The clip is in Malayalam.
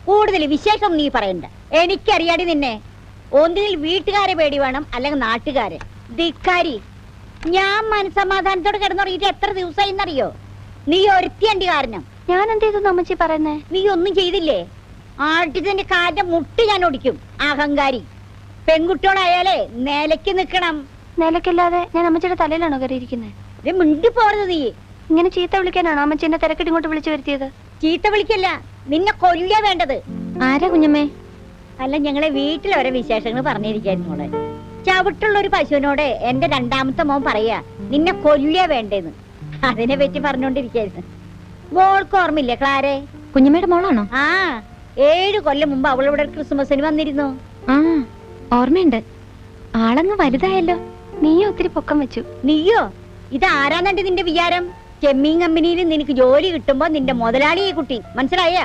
കൂടുതൽ വിശേഷം നീ പറയണ്ട. എനിക്കറിയാടി നിന്നെ. ഒന്നിൽ വീട്ടുകാരെ പേടി വേണം, അല്ലെങ്കിൽ നാട്ടുകാരെ. ധിക്കാരി, ഞാൻ മനസമാധാനത്തോടെ കിടന്നുറങ്ങിയിട്ട് എത്ര ദിവസമായിന്നറിയോ? നീ ഒരുത്തിയണ്ടി കാരണം. ഞാൻ എന്ത് ചെയ്തു അമ്മച്ചി പറയുന്നേ? നീ ഒന്നും ചെയ്തില്ലേ? ആട്ടിന്റെ കാലിന്റെ മുട്ട് ഞാൻ ഒടിക്കും. അഹങ്കാരി. പെൺകുട്ടികളായാലേ നിലയ്ക്ക് നിക്കണം. നിലക്കില്ലാതെ ഞാൻ അമ്മച്ചിയുടെ തലയിലാണോ കയറിയിരിക്കുന്നത്? മിണ്ടി പോறது നീ. ഇങ്ങനെ ചീത്ത വിളിക്കാനാണോ അമ്മച്ചി എന്നെ തിരക്കിട്ട് ഇങ്ങോട്ട് വിളിച്ചു വരുത്തിയത്? ചീത്ത വിളിക്കല്ല, നിന്നെ കൊല്ലുക വേണ്ടത്. ആരാ കുഞ്ഞമ്മേ? അല്ല, ഞങ്ങളെ വീട്ടിൽ ഓരോ വിശേഷങ്ങൾ പറഞ്ഞിരിക്കായിരുന്നു മോളെ. ചവിട്ടുള്ള ഒരു പശുവിനോട് എന്റെ രണ്ടാമത്തെ മോൻ പറയാ നിന്നെ കൊല്ലുക വേണ്ടേന്ന്. അതിനെ പറ്റി പറഞ്ഞോണ്ടിരിക്കായിരുന്നു. മോൾക്ക് ഓർമ്മയില്ലേ ക്ലാരെ? കുഞ്ഞമ്മയുടെ മോളാണോ? ആ, 7 കൊല്ലം മുമ്പ് അവളിവിടെ ക്രിസ്മസിന് വന്നിരുന്നു. ആ, ഓർമ്മയുണ്ട്. ആളങ്ങ് വലുതായല്ലോ. നീയോ ഒത്തിരി പൊക്കം വെച്ചു. നീയോ? ഇതാരാന്നുണ്ട് നിന്റെ വിചാരം? ചെമ്മീൻ കമ്പനിയിൽ നിനക്ക് ജോലി കിട്ടുമ്പോ നിന്റെ മുതലാളി ഈ കുട്ടി, മനസ്സിലായ?